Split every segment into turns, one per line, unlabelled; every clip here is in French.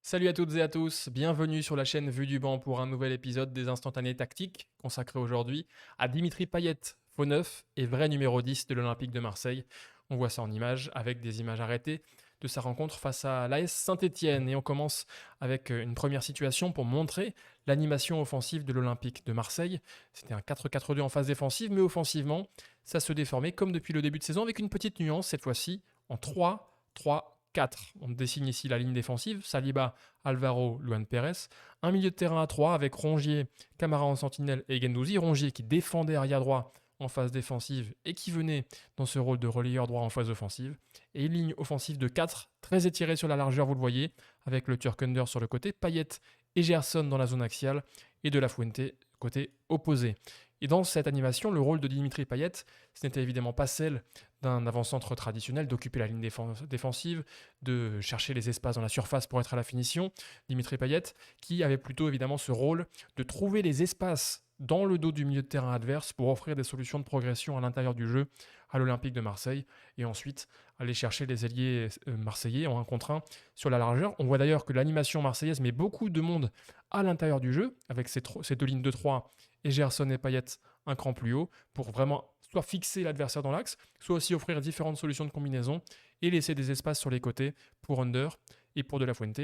Salut à toutes et à tous, bienvenue sur la chaîne Vue du banc pour un nouvel épisode des instantanés tactiques consacré aujourd'hui à Dimitri Payet, faux neuf et vrai numéro 10 de l'Olympique de Marseille. On voit ça en images avec des images arrêtées de sa rencontre face à l'AS Saint-Étienne et on commence avec une première situation pour montrer l'animation offensive de l'Olympique de Marseille. C'était un 4-4-2 en phase défensive mais offensivement ça se déformait comme depuis le début de saison avec une petite nuance cette fois-ci en 3-3-4. On dessine ici la ligne défensive, Saliba, Alvaro, Luan Pérez. Un milieu de terrain à 3 avec Rongier, Camara en sentinelle et Guendouzi. Rongier qui défendait arrière droit en phase défensive et qui venait dans ce rôle de relayeur droit en phase offensive. Et une ligne offensive de 4, très étirée sur la largeur, vous le voyez, avec le Turk Under sur le côté, Payet et Gerson dans la zone axiale, et De La Fuente côté opposé. Et dans cette animation, le rôle de Dimitri Payet, ce n'était évidemment pas celle d'un avant-centre traditionnel, d'occuper la ligne défensive, de chercher les espaces dans la surface pour être à la finition. Dimitri Payet, qui avait plutôt évidemment ce rôle de trouver les espaces dans le dos du milieu de terrain adverse pour offrir des solutions de progression à l'intérieur du jeu à l'Olympique de Marseille et ensuite aller chercher les ailiers marseillais en 1 contre 1 sur la largeur. On voit d'ailleurs que l'animation marseillaise met beaucoup de monde à l'intérieur du jeu avec ces deux lignes de 3 et Gerson et Payet un cran plus haut pour vraiment soit fixer l'adversaire dans l'axe, soit aussi offrir différentes solutions de combinaison et laisser des espaces sur les côtés pour Under et pour De La Fuente.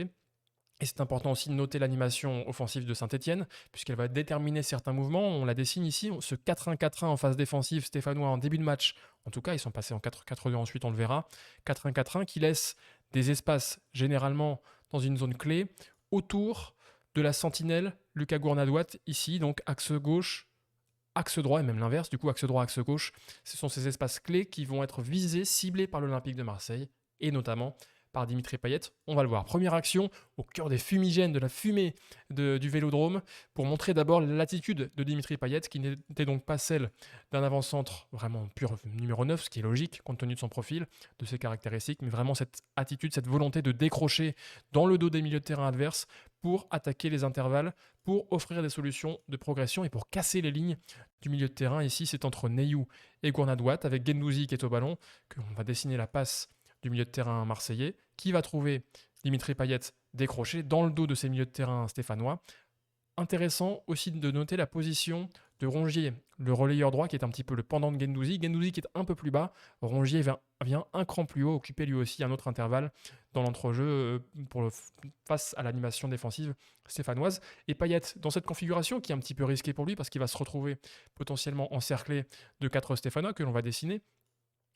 Et c'est important aussi de noter l'animation offensive de Saint-Etienne, puisqu'elle va déterminer certains mouvements. On la dessine ici, ce 4-1-4-1 en phase défensive stéphanois en début de match. En tout cas, ils sont passés en 4-4-2 ensuite, on le verra. 4-1-4-1 qui laisse des espaces généralement dans une zone clé autour de la sentinelle Lucas Gournadouat, ici, donc axe gauche, axe droit et même l'inverse, du coup axe droit, axe gauche. Ce sont ces espaces clés qui vont être visés, ciblés par l'Olympique de Marseille et notamment par Dimitri Payet. On va le voir. Première action au cœur des fumigènes, de la fumée du Vélodrome, pour montrer d'abord l'attitude de Dimitri Payet, qui n'était donc pas celle d'un avant-centre vraiment pur numéro 9, ce qui est logique compte tenu de son profil, de ses caractéristiques, mais vraiment cette attitude, cette volonté de décrocher dans le dos des milieux de terrain adverses pour attaquer les intervalles, pour offrir des solutions de progression et pour casser les lignes du milieu de terrain. Ici, c'est entre Neyou et Gournadouat, avec Guendouzi qui est au ballon, qu'on va dessiner la passe du milieu de terrain marseillais, qui va trouver Dimitri Payet décroché dans le dos de ses milieux de terrain stéphanois. Intéressant aussi de noter la position de Rongier, le relayeur droit qui est un petit peu le pendant de Guendouzi. Guendouzi qui est un peu plus bas, Rongier vient un cran plus haut, occuper lui aussi un autre intervalle dans l'entrejeu face à l'animation défensive stéphanoise. Et Payet, dans cette configuration qui est un petit peu risquée pour lui parce qu'il va se retrouver potentiellement encerclé de 4 Stéphanois que l'on va dessiner.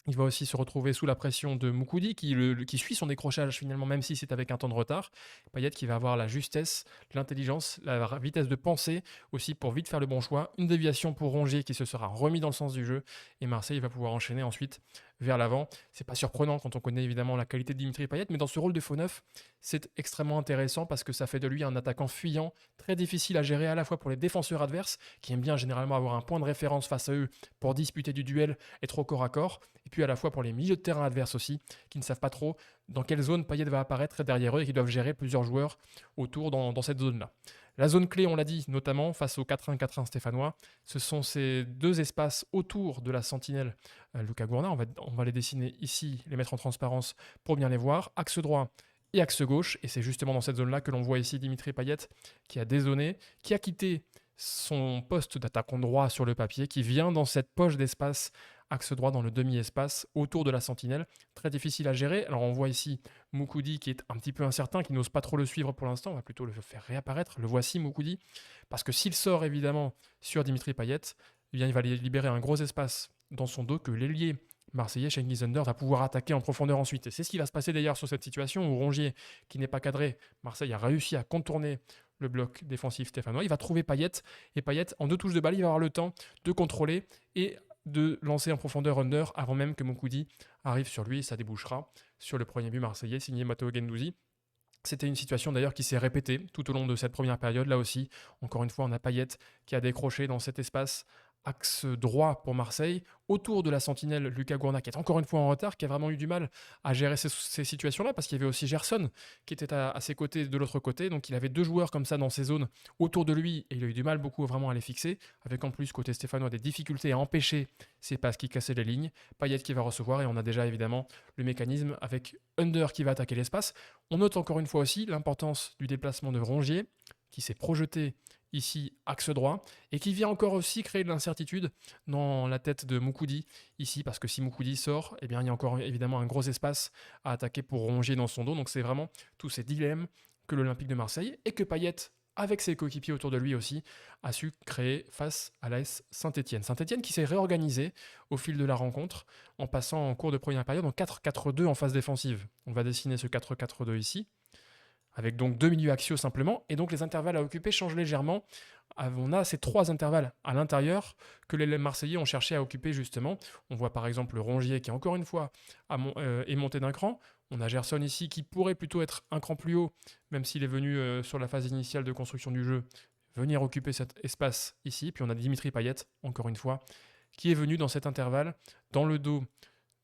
Il va aussi se retrouver sous la pression de Moukoudi qui suit son décrochage finalement, même si c'est avec un temps de retard. Payet qui va avoir la justesse, l'intelligence, la vitesse de pensée aussi pour vite faire le bon choix. Une déviation pour Rongier qui se sera remis dans le sens du jeu et Marseille va pouvoir enchaîner ensuite vers l'avant. C'est pas surprenant quand on connaît évidemment la qualité de Dimitri Payet, mais dans ce rôle de faux neuf, c'est extrêmement intéressant parce que ça fait de lui un attaquant fuyant, très difficile à gérer à la fois pour les défenseurs adverses qui aiment bien généralement avoir un point de référence face à eux pour disputer du duel, être au corps à corps, et puis à la fois pour les milieux de terrain adverses aussi, qui ne savent pas trop dans quelle zone Payet va apparaître derrière eux et qui doivent gérer plusieurs joueurs autour dans cette zone-là. La zone clé, on l'a dit, notamment face au 4-1-4-1 stéphanois, ce sont ces deux espaces autour de la sentinelle Lucas Gourna. On va les dessiner ici, les mettre en transparence pour bien les voir. Axe droit et axe gauche, et c'est justement dans cette zone-là que l'on voit ici Dimitri Payet qui a dézonné, qui a quitté son poste d'attaquant droit sur le papier, qui vient dans cette poche d'espace axe droit dans le demi-espace autour de la sentinelle. Très difficile à gérer. Alors on voit ici Moukoudi qui est un petit peu incertain, qui n'ose pas trop le suivre pour l'instant. On va plutôt le faire réapparaître. Le voici Moukoudi. Parce que s'il sort évidemment sur Dimitri Payet, eh bien, il va libérer un gros espace dans son dos que l'ailier marseillais Cengiz Under va pouvoir attaquer en profondeur ensuite. Et c'est ce qui va se passer d'ailleurs sur cette situation où Rongier, qui n'est pas cadré, Marseille a réussi à contourner le bloc défensif stéphanois. Il va trouver Payet, et Payet, en 2 touches de balle, il va avoir le temps de contrôler et de lancer en profondeur Under avant même que Moukoudi arrive sur lui, et ça débouchera sur le premier but marseillais signé Matteo Guendouzi. C'était une situation d'ailleurs qui s'est répétée tout au long de cette première période. Là aussi, encore une fois, on a Payet qui a décroché dans cet espace axe droit pour Marseille, autour de la sentinelle Lucas Gourna, qui est encore une fois en retard, qui a vraiment eu du mal à gérer ces situations-là, parce qu'il y avait aussi Gerson qui était à ses côtés de l'autre côté, donc il avait 2 joueurs comme ça dans ces zones autour de lui, et il a eu du mal beaucoup vraiment à les fixer, avec en plus côté stéphanois des difficultés à empêcher ces passes qui cassaient les lignes. Payet qui va recevoir, et on a déjà évidemment le mécanisme avec Under qui va attaquer l'espace. On note encore une fois aussi l'importance du déplacement de Rongier, qui s'est projeté ici axe droit, et qui vient encore aussi créer de l'incertitude dans la tête de Moukoudi ici, parce que si Moukoudi sort, eh bien, il y a encore évidemment un gros espace à attaquer pour Rongier dans son dos, donc c'est vraiment tous ces dilemmes que l'Olympique de Marseille, et que Payet, avec ses coéquipiers autour de lui aussi, a su créer face à l'AS Saint-Etienne. Saint-Etienne qui s'est réorganisé au fil de la rencontre, en passant en cours de première période en 4-4-2 en phase défensive. On va dessiner ce 4-4-2 ici, avec donc 2 milieux axiaux simplement, et donc les intervalles à occuper changent légèrement. On a ces 3 intervalles à l'intérieur que les Marseillais ont cherché à occuper justement. On voit par exemple Rongier qui encore une fois est monté d'un cran. On a Gerson ici qui pourrait plutôt être un cran plus haut, même s'il est venu sur la phase initiale de construction du jeu, venir occuper cet espace ici. Puis on a Dimitri Payet, encore une fois, qui est venu dans cet intervalle, dans le dos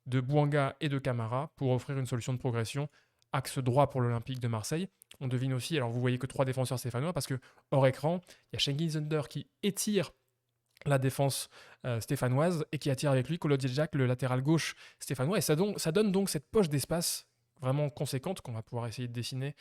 de Bouanga et de Camara, pour offrir une solution de progression axe droit pour l'Olympique de Marseille. On devine aussi, alors vous voyez que 3 défenseurs stéphanois, parce que hors écran, il y a Cengiz Under qui étire la défense stéphanoise et qui attire avec lui Kolo Djedjak, le latéral gauche stéphanois, et ça donne donc cette poche d'espace vraiment conséquente qu'on va pouvoir essayer de dessiner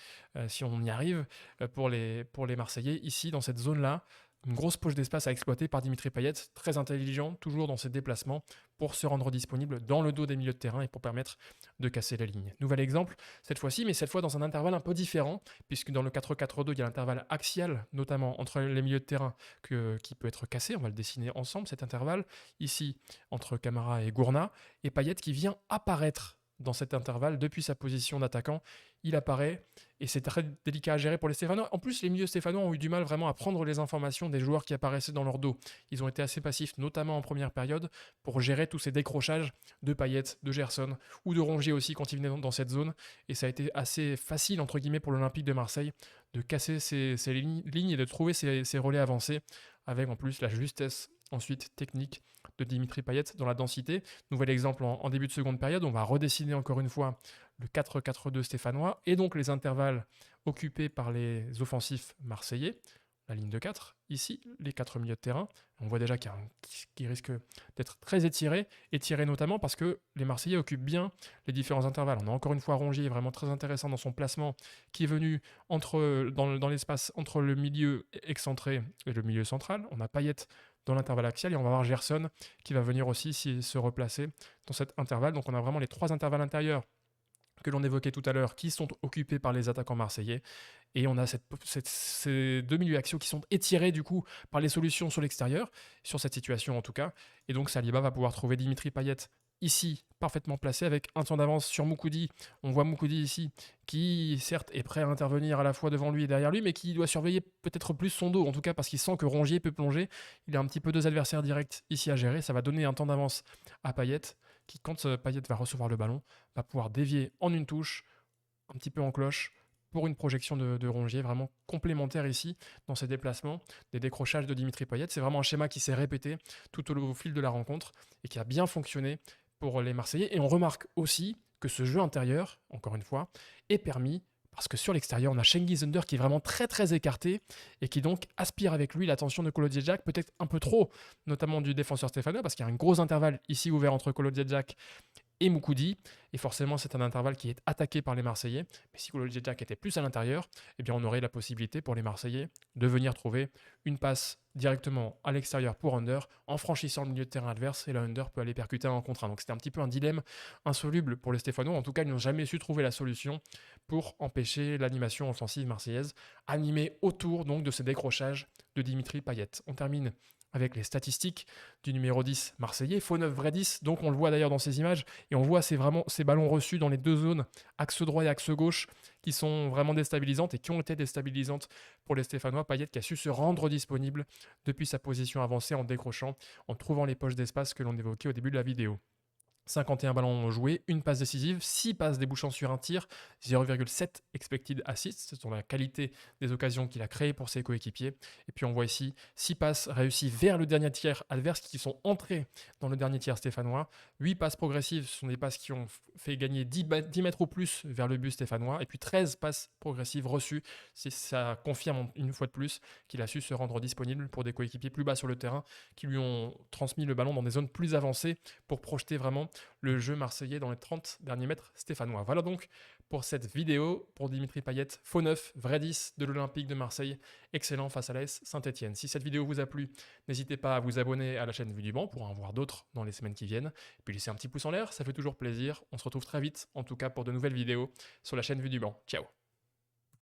si on y arrive pour les Marseillais ici dans cette zone-là. Une grosse poche d'espace à exploiter par Dimitri Payet, très intelligent, toujours dans ses déplacements, pour se rendre disponible dans le dos des milieux de terrain et pour permettre de casser la ligne. Nouvel exemple, cette fois-ci, mais cette fois dans un intervalle un peu différent, puisque dans le 4-4-2, il y a l'intervalle axial, notamment entre les milieux de terrain, qui peut être cassé. On va le dessiner ensemble, cet intervalle, ici, entre Camara et Gourna, et Payet qui vient apparaître dans cet intervalle depuis sa position d'attaquant. Il apparaît et c'est très délicat à gérer pour les Stéphanois. En plus, les milieux stéphanois ont eu du mal vraiment à prendre les informations des joueurs qui apparaissaient dans leur dos. Ils ont été assez passifs, notamment en première période, pour gérer tous ces décrochages de Payet, de Gerson ou de Rongier aussi quand ils venaient dans cette zone. Et ça a été assez facile, entre guillemets, pour l'Olympique de Marseille de casser ces lignes et de trouver ces relais avancés avec en plus la justesse ensuite technique de Dimitri Payet dans la densité. Nouvel exemple en début de seconde période, on va redessiner encore une fois le 4-4-2 stéphanois et donc les intervalles occupés par les offensifs marseillais. La ligne de 4, ici, les 4 milieux de terrain. On voit déjà qu'il risque d'être très étiré notamment parce que les Marseillais occupent bien les différents intervalles. On a encore une fois Rongier, vraiment très intéressant dans son placement, qui est venu dans l'espace entre le milieu excentré et le milieu central. On a Payet dans l'intervalle axial et on va voir Gerson qui va venir aussi se replacer dans cet intervalle. Donc on a vraiment les 3 intervalles intérieurs que l'on évoquait tout à l'heure, qui sont occupés par les attaquants marseillais. Et on a ces 2 milieux axiaux qui sont étirés du coup par les solutions sur l'extérieur, sur cette situation en tout cas. Et donc Saliba va pouvoir trouver Dimitri Payet ici, parfaitement placé, avec un temps d'avance sur Moukoudi. On voit Moukoudi ici, qui certes est prêt à intervenir à la fois devant lui et derrière lui, mais qui doit surveiller peut-être plus son dos, en tout cas parce qu'il sent que Rongier peut plonger. Il a un petit peu 2 adversaires directs ici à gérer. Ça va donner un temps d'avance à Payet, qui quand Payet va recevoir le ballon, va pouvoir dévier en une touche, un petit peu en cloche, pour une projection de Rongier, vraiment complémentaire ici, dans ses déplacements, des décrochages de Dimitri Payet. C'est vraiment un schéma qui s'est répété tout au fil de la rencontre et qui a bien fonctionné pour les Marseillais. Et on remarque aussi que ce jeu intérieur, encore une fois, est permis parce que sur l'extérieur, on a Cengiz Under qui est vraiment très très écarté et qui donc aspire avec lui l'attention de Kolo Djedjak, peut-être un peu trop, notamment du défenseur stéphanois, parce qu'il y a un gros intervalle ici ouvert entre Kolo Djedjak et Moukoudi, et forcément c'est un intervalle qui est attaqué par les Marseillais, mais si Kolo Djedjak était plus à l'intérieur, eh bien on aurait la possibilité pour les Marseillais de venir trouver une passe directement à l'extérieur pour Under, en franchissant le milieu de terrain adverse, et là Under peut aller percuter un contre un. Donc c'était un petit peu un dilemme insoluble pour les Stéphanois, en tout cas ils n'ont jamais su trouver la solution pour empêcher l'animation offensive marseillaise, animée autour donc de ces décrochages de Dimitri Payet. On termine avec les statistiques du numéro 10 marseillais, faux 9, vrai 10, donc on le voit d'ailleurs dans ces images, et on voit ces ballons reçus dans les 2 zones, axe droit et axe gauche, qui sont vraiment déstabilisantes et qui ont été déstabilisantes pour les Stéphanois. Payet qui a su se rendre disponible depuis sa position avancée en décrochant, en trouvant les poches d'espace que l'on évoquait au début de la vidéo. 51 ballons joués, une passe décisive, 6 passes débouchant sur un tir, 0,7 expected assists, ce sont la qualité des occasions qu'il a créées pour ses coéquipiers. Et puis on voit ici 6 passes réussies vers le dernier tiers adverse qui sont entrées dans le dernier tiers stéphanois. 8 passes progressives, ce sont des passes qui ont fait gagner 10 mètres au plus vers le but stéphanois. Et puis 13 passes progressives reçues. Ça confirme une fois de plus qu'il a su se rendre disponible pour des coéquipiers plus bas sur le terrain qui lui ont transmis le ballon dans des zones plus avancées pour projeter vraiment le jeu marseillais dans les 30 derniers mètres stéphanois. Voilà donc pour cette vidéo pour Dimitri Payet, faux neuf, vrai 10 de l'Olympique de Marseille, excellent face à l'AS Saint-Etienne. Si cette vidéo vous a plu, n'hésitez pas à vous abonner à la chaîne Vue du Banc pour en voir d'autres dans les semaines qui viennent. Et puis laissez un petit pouce en l'air, ça fait toujours plaisir. On se retrouve très vite, en tout cas pour de nouvelles vidéos sur la chaîne Vue du Banc. Ciao.